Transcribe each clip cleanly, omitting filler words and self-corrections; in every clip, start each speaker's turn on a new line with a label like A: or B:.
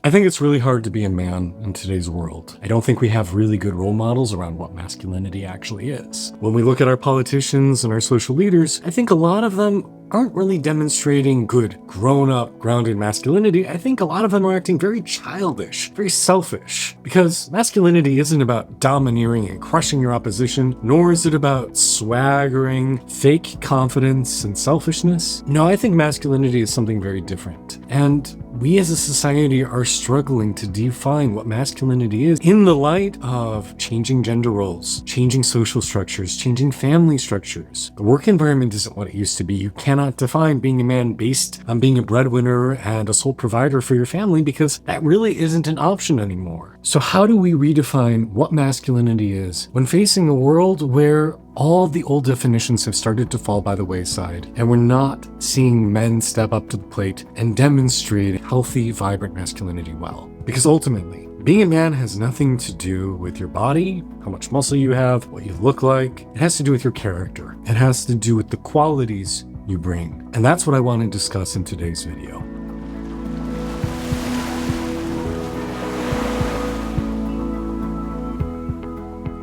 A: I think it's really hard to be a man in today's world. I don't think we have really good role models around what masculinity actually is. When we look at our politicians and our social leaders, I think a lot of them aren't really demonstrating good, grown-up, grounded masculinity. I think a lot of them are acting very childish, very selfish. Because masculinity isn't about domineering and crushing your opposition, nor is it about swaggering, fake confidence, and selfishness. No, I think masculinity is something very different. And we as a society are struggling to define what masculinity is in the light of changing gender roles, changing social structures, changing family structures. The work environment isn't what it used to be. You cannot define being a man based on being a breadwinner and a sole provider for your family because that really isn't an option anymore. So how do we redefine what masculinity is when facing a world where all the old definitions have started to fall by the wayside, and we're not seeing men step up to the plate and demonstrate healthy, vibrant masculinity well? Because ultimately, being a man has nothing to do with your body, how much muscle you have, what you look like. It has to do with your character. It has to do with the qualities you bring. And that's what I want to discuss in today's video.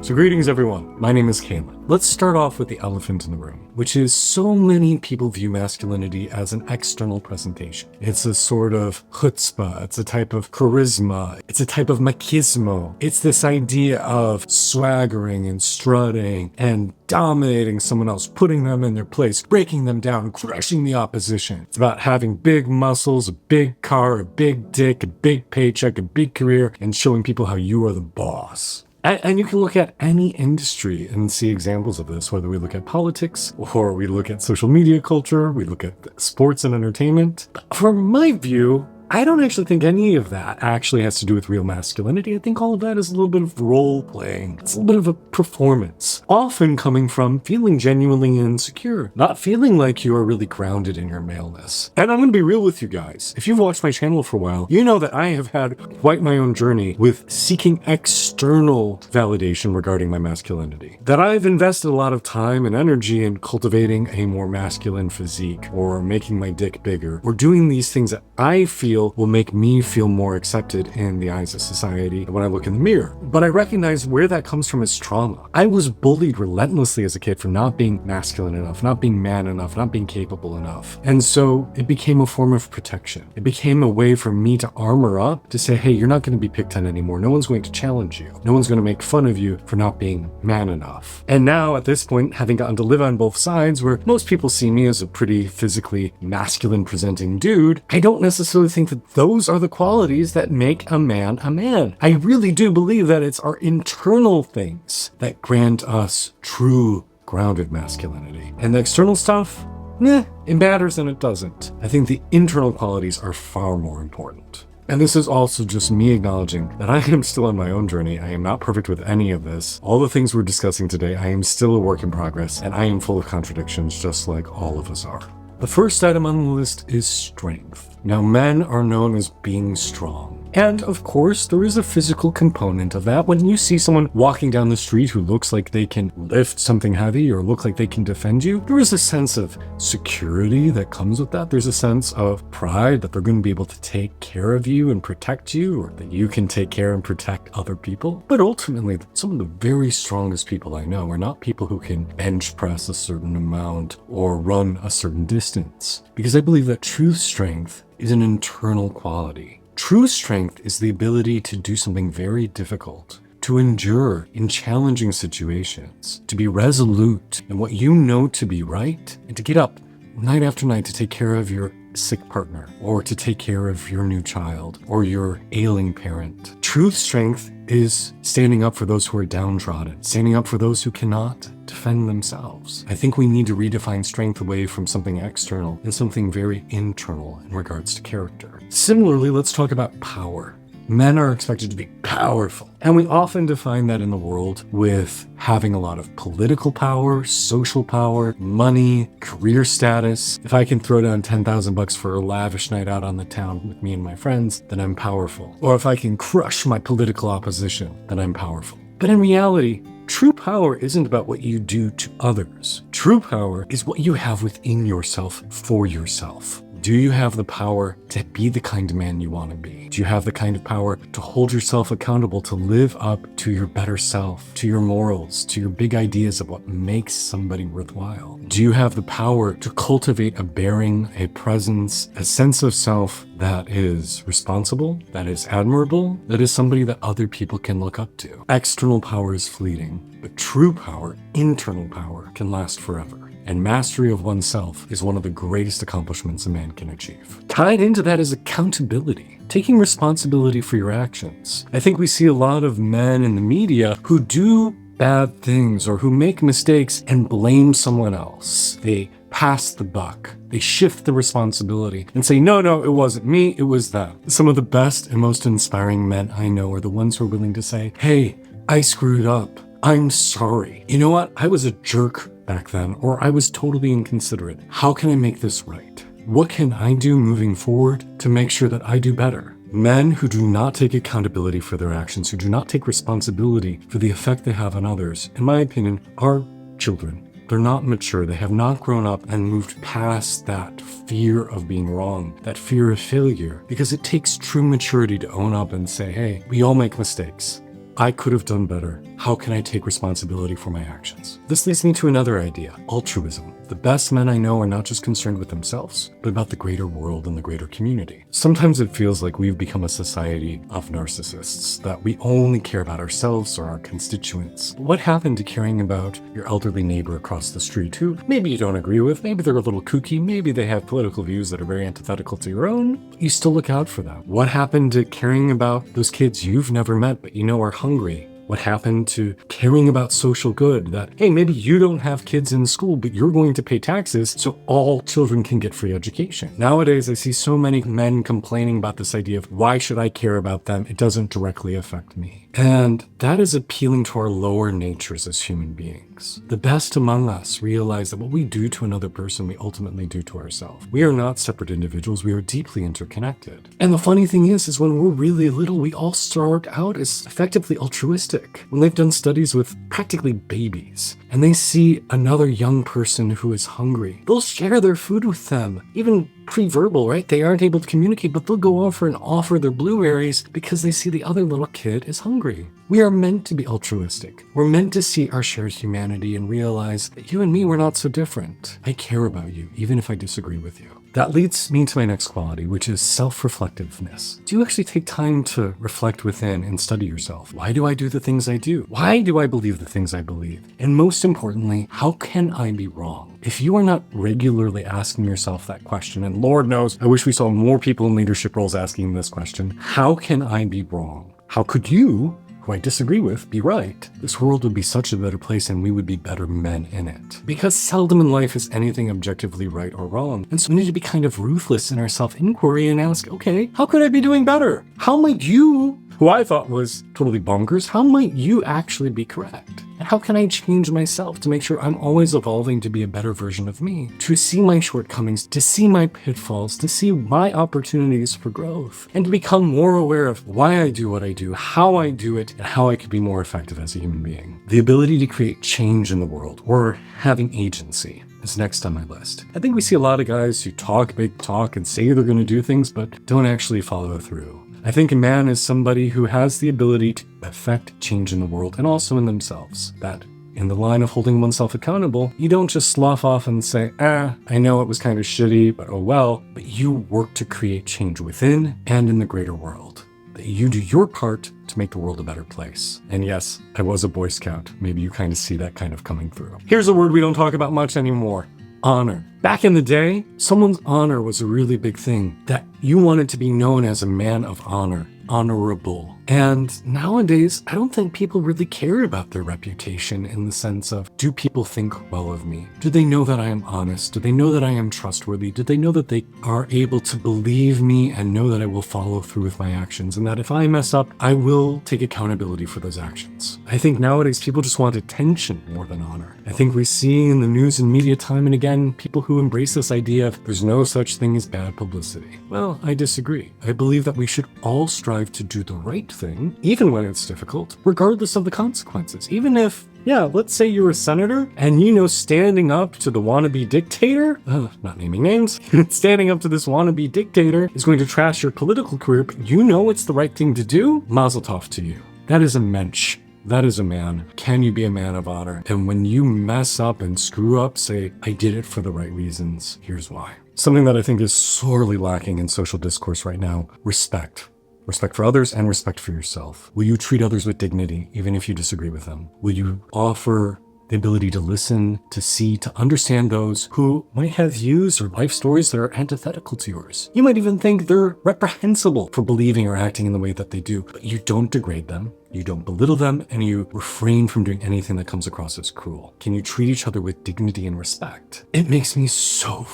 A: So greetings everyone, my name is Kaelan. Let's start off with the elephant in the room, which is so many people view masculinity as an external presentation. It's a sort of chutzpah, it's a type of charisma, it's a type of machismo. It's this idea of swaggering and strutting and dominating someone else, putting them in their place, breaking them down, crushing the opposition. It's about having big muscles, a big car, a big dick, a big paycheck, a big career, and showing people how you are the boss. And you can look at any industry and see examples of this, whether we look at politics or we look at social media culture, we look at sports and entertainment. But from my view, I don't actually think any of that actually has to do with real masculinity. I think all of that is a little bit of role playing. It's a little bit of a performance, often coming from feeling genuinely insecure, not feeling like you are really grounded in your maleness. And I'm going to be real with you guys. If you've watched my channel for a while, you know that I have had quite my own journey with seeking external validation regarding my masculinity. That I've invested a lot of time and energy in cultivating a more masculine physique, or making my dick bigger, or doing these things that I feel will make me feel more accepted in the eyes of society when I look in the mirror. But I recognize where that comes from is trauma. I was bullied relentlessly as a kid for not being masculine enough, not being man enough, not being capable enough. And so it became a form of protection. It became a way for me to armor up, to say, hey, you're not going to be picked on anymore. No one's going to challenge you. No one's going to make fun of you for not being man enough. And now at this point, having gotten to live on both sides, where most people see me as a pretty physically masculine presenting dude, I don't necessarily think that those are the qualities that make a man a man. I really do believe that it's our internal things that grant us true grounded masculinity. And the external stuff, it matters and it doesn't. I think the internal qualities are far more important. And this is also just me acknowledging that I am still on my own journey. I am not perfect with any of this. All the things we're discussing today, I am still a work in progress, and I am full of contradictions just like all of us are. The first item on the list is strength. Now, men are known as being strong. And of course, there is a physical component of that. When you see someone walking down the street who looks like they can lift something heavy or look like they can defend you, there is a sense of security that comes with that. There's a sense of pride that they're going to be able to take care of you and protect you, or that you can take care and protect other people. But ultimately, some of the very strongest people I know are not people who can bench press a certain amount or run a certain distance. Because I believe that true strength is an internal quality. True strength is the ability to do something very difficult, to endure in challenging situations, to be resolute in what you know to be right, and to get up night after night to take care of your sick partner, or to take care of your new child, or your ailing parent. True strength is standing up for those who are downtrodden, standing up for those who cannot defend themselves. I think we need to redefine strength away from something external and something very internal in regards to character. Similarly, let's talk about power. Men are expected to be powerful, and we often define that in the world with having a lot of political power, social power, money, career status. If I can throw down $10,000 for a lavish night out on the town with me and my friends, then I'm powerful. Or if I can crush my political opposition, then I'm powerful. But in reality, true power isn't about what you do to others. True power is what you have within yourself for yourself. Do you have the power to be the kind of man you want to be? Do you have the kind of power to hold yourself accountable, to live up to your better self, to your morals, to your big ideas of what makes somebody worthwhile? Do you have the power to cultivate a bearing, a presence, a sense of self that is responsible, that is admirable, that is somebody that other people can look up to? External power is fleeting, but true power, internal power, can last forever. And mastery of oneself is one of the greatest accomplishments a man can achieve. Tied into that is accountability, taking responsibility for your actions. I think we see a lot of men in the media who do bad things or who make mistakes and blame someone else. They pass the buck. They shift the responsibility and say, no, it wasn't me, it was them. Some of the best and most inspiring men I know are the ones who are willing to say, hey, I screwed up. I'm sorry. You know what? I was a jerk back then, or I was totally inconsiderate. How can I make this right? What can I do moving forward to make sure that I do better? Men who do not take accountability for their actions, who do not take responsibility for the effect they have on others, in my opinion, are children. They're not mature. They have not grown up and moved past that fear of being wrong, that fear of failure, because it takes true maturity to own up and say, hey, we all make mistakes. I could have done better. How can I take responsibility for my actions? This leads me to another idea, altruism. The best men I know are not just concerned with themselves, but about the greater world and the greater community. Sometimes it feels like we've become a society of narcissists, that we only care about ourselves or our constituents. But what happened to caring about your elderly neighbor across the street who maybe you don't agree with, maybe they're a little kooky, maybe they have political views that are very antithetical to your own, but you still look out for them? What happened to caring about those kids you've never met but you know are hungry? What happened to caring about social good? That, hey, maybe you don't have kids in school, but you're going to pay taxes so all children can get free education. Nowadays, I see so many men complaining about this idea of why should I care about them? It doesn't directly affect me. And that is appealing to our lower natures as human beings. The best among us realize that what we do to another person, we ultimately do to ourselves. We are not separate individuals. We are deeply interconnected. And the funny thing is when we're really little, we all start out as effectively altruistic. When they've done studies with practically babies, and they see another young person who is hungry, they'll share their food with them, even pre-verbal, right? They aren't able to communicate, but they'll go over and offer their blueberries because they see the other little kid is hungry. We are meant to be altruistic. We're meant to see our shared humanity and realize that you and me, we're not so different. I care about you, even if I disagree with you. That leads me to my next quality, which is self-reflectiveness. Do you actually take time to reflect within and study yourself? Why do I do the things I do? Why do I believe the things I believe? And most importantly, how can I be wrong? If you are not regularly asking yourself that question, and Lord knows, I wish we saw more people in leadership roles asking this question, how can I be wrong? How could you, who I disagree with, be right? This world would be such a better place and we would be better men in it. Because seldom in life is anything objectively right or wrong. And so we need to be kind of ruthless in our self-inquiry and ask, okay, how could I be doing better? How might you, who I thought was totally bonkers, how might you actually be correct? And how can I change myself to make sure I'm always evolving to be a better version of me? To see my shortcomings, to see my pitfalls, to see my opportunities for growth, and to become more aware of why I do what I do, how I do it, and how I could be more effective as a human being. The ability to create change in the world, or having agency, is next on my list. I think we see a lot of guys who talk big talk and say they're going to do things, but don't actually follow through. I think a man is somebody who has the ability to affect change in the world and also in themselves. That in the line of holding oneself accountable, you don't just slough off and say, I know it was kind of shitty, but oh well, but you work to create change within and in the greater world. That you do your part to make the world a better place. And yes, I was a Boy Scout. Maybe you kind of see that kind of coming through. Here's a word we don't talk about much anymore. Honor. Back in the day, someone's honor was a really big thing, that you wanted to be known as a man of honor, honorable. And nowadays, I don't think people really care about their reputation in the sense of, do people think well of me? Do they know that I am honest? Do they know that I am trustworthy? Do they know that they are able to believe me and know that I will follow through with my actions? And that if I mess up, I will take accountability for those actions. I think nowadays people just want attention more than honor. I think we see in the news and media time and again, people who embrace this idea of there's no such thing as bad publicity. Well, I disagree. I believe that we should all strive to do the right thing, even when it's difficult, regardless of the consequences. Even if Yeah, let's say you're a senator and you know standing up to the wannabe dictator, not naming names, standing up to this wannabe dictator is going to trash your political career, but you know it's the right thing to do? Mazel tov to you. That is a mensch. That is a man. Can you be a man of honor? And when you mess up and screw up, say, I did it for the right reasons. Here's why. Something that I think is sorely lacking in social discourse right now, respect. Respect for others and respect for yourself. Will you treat others with dignity, even if you disagree with them? Will you offer the ability to listen, to see, to understand those who might have views or life stories that are antithetical to yours? You might even think they're reprehensible for believing or acting in the way that they do, but you don't degrade them, you don't belittle them, and you refrain from doing anything that comes across as cruel. Can you treat each other with dignity and respect? It makes me so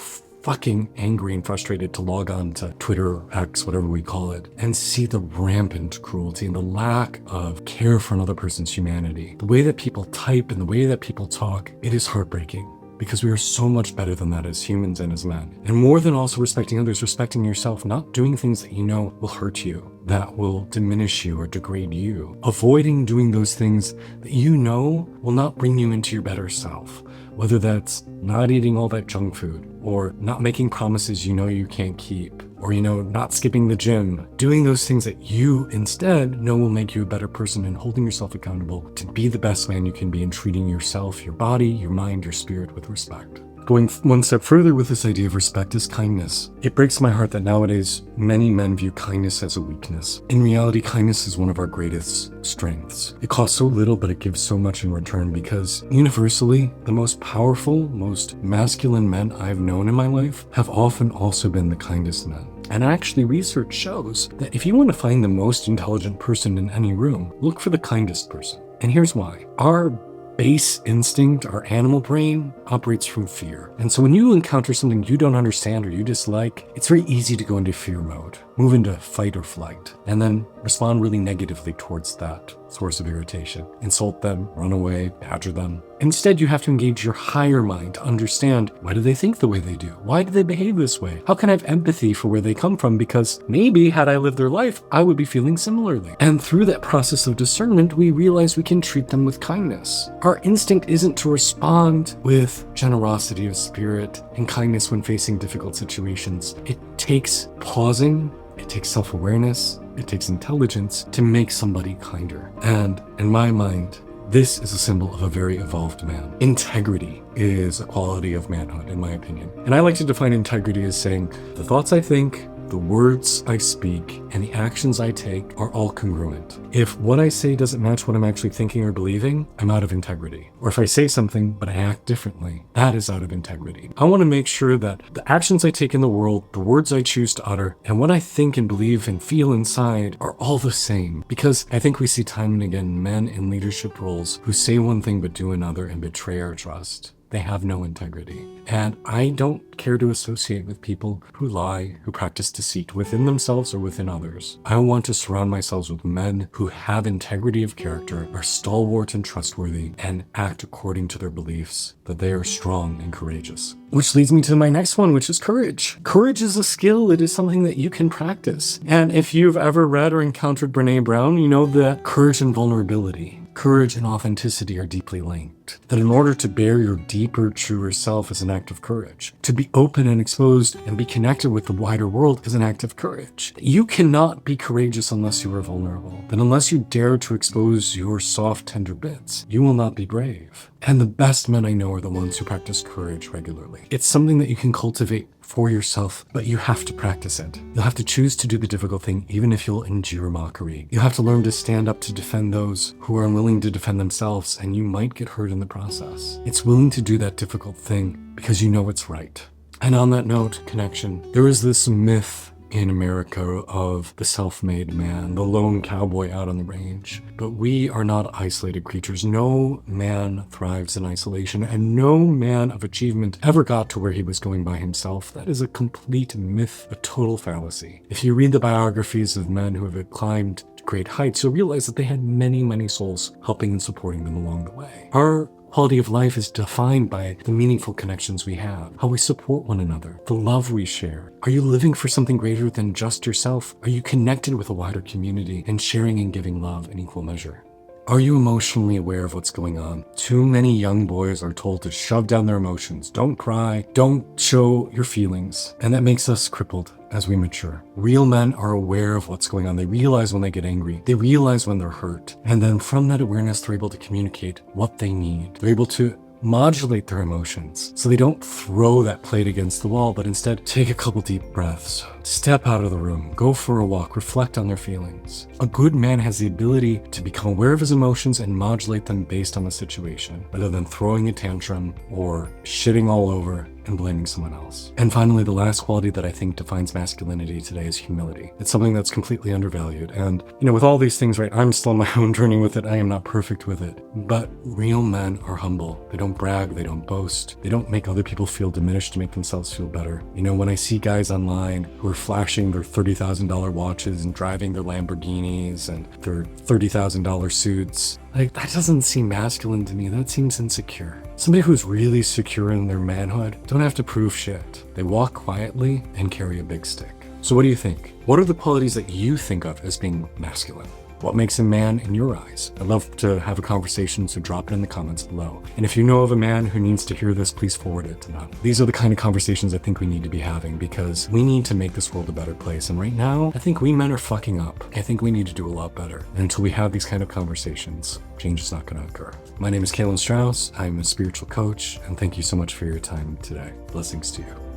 A: fucking angry and frustrated to log on to Twitter or X, whatever we call it, and see the rampant cruelty and the lack of care for another person's humanity. The way that people type and the way that people talk, it is heartbreaking. Because we are so much better than that as humans and as men. And more than also respecting others, respecting yourself, not doing things that you know will hurt you, that will diminish you or degrade you. Avoiding doing those things that you know will not bring you into your better self. Whether that's not eating all that junk food, or not making promises you know you can't keep, or not skipping the gym, doing those things that you instead know will make you a better person, and holding yourself accountable to be the best man you can be, and treating yourself, your body, your mind, your spirit with respect. Going one step further with this idea of respect is kindness. It breaks my heart that nowadays many men view kindness as a weakness. In reality, kindness is one of our greatest strengths. It costs so little, but it gives so much in return, because universally, the most powerful, most masculine men I've known in my life have often also been the kindest men. And actually, research shows that if you want to find the most intelligent person in any room, look for the kindest person. And here's why. Our base instinct, our animal brain, operates from fear. And so when you encounter something you don't understand or you dislike, it's very easy to go into fear mode, move into fight or flight, and then respond really negatively towards that source of irritation. Insult them, run away, badger them. Instead, you have to engage your higher mind to understand, why do they think the way they do? Why do they behave this way? How can I have empathy for where they come from? Because maybe had I lived their life, I would be feeling similarly. And through that process of discernment, we realize we can treat them with kindness. Our instinct isn't to respond with generosity of spirit and kindness when facing difficult situations. It takes pausing, it takes self-awareness, it takes intelligence to make somebody kinder. And in my mind, this is a symbol of a very evolved man. Integrity is a quality of manhood, in my opinion. And I like to define integrity as saying, the thoughts I think, the words I speak, and the actions I take are all congruent. If what I say doesn't match what I'm actually thinking or believing, I'm out of integrity. Or if I say something but I act differently, that is out of integrity. I want to make sure that the actions I take in the world, the words I choose to utter, and what I think and believe and feel inside are all the same. Because I think we see time and again men in leadership roles who say one thing but do another and betray our trust. They have no integrity. And I don't care to associate with people who lie, who practice deceit within themselves or within others. I want to surround myself with men who have integrity of character, are stalwart and trustworthy, and act according to their beliefs, that they are strong and courageous. Which leads me to my next one, which is courage. Courage is a skill. It is something that you can practice. And if you've ever read or encountered Brene Brown, you know that courage and vulnerability, courage and authenticity are deeply linked. That in order to bear your deeper, truer self is an act of courage. To be open and exposed and be connected with the wider world is an act of courage. You cannot be courageous unless you are vulnerable. That unless you dare to expose your soft, tender bits, you will not be brave. And the best men I know are the ones who practice courage regularly. It's something that you can cultivate for yourself, but you have to practice it. You'll have to choose to do the difficult thing, even if you'll endure mockery. You'll have to learn to stand up to defend those who are unwilling to defend themselves, and you might get hurt in the process. It's willing to do that difficult thing because you know it's right. And on that note, connection, there is this myth in America of the self-made man, the lone cowboy out on the range. But we are not isolated creatures. No man thrives in isolation, and no man of achievement ever got to where he was going by himself. That is a complete myth, a total fallacy. If you read the biographies of men who have climbed great heights, you'll realize that they had many, many souls helping and supporting them along the way. Our quality of life is defined by the meaningful connections we have, how we support one another, the love we share. Are you living for something greater than just yourself? Are you connected with a wider community and sharing and giving love in equal measure? Are you emotionally aware of what's going on? Too many young boys are told to shove down their emotions. Don't cry. Don't show your feelings. And that makes us crippled as we mature. Real men are aware of what's going on. They realize when they get angry. They realize when they're hurt. And then from that awareness, they're able to communicate what they need. They're able to modulate their emotions so they don't throw that plate against the wall, but instead take a couple deep breaths, step out of the room, go for a walk, reflect on their feelings. A good man has the ability to become aware of his emotions and modulate them based on the situation, rather than throwing a tantrum or shitting all over and blaming someone else. And finally, the last quality that I think defines masculinity today is humility. It's something that's completely undervalued. And, with all these things, right, I'm still on my own journey with it. I am not perfect with it. But real men are humble. They don't brag. They don't boast. They don't make other people feel diminished to make themselves feel better. When I see guys online who are flashing their $30,000 watches and driving their Lamborghinis and their $30,000 suits, that doesn't seem masculine to me. That seems insecure. Somebody who's really secure in their manhood don't have to prove shit. They walk quietly and carry a big stick. So what do you think? What are the qualities that you think of as being masculine? What makes a man in your eyes? I'd love to have a conversation, so drop it in the comments below. And if you know of a man who needs to hear this, please forward it to them. These are the kind of conversations I think we need to be having, because we need to make this world a better place. And right now, I think we men are fucking up. I think we need to do a lot better. And until we have these kind of conversations, change is not going to occur. My name is Kaelan Strouse. I'm a spiritual coach, and thank you so much for your time today. Blessings to you.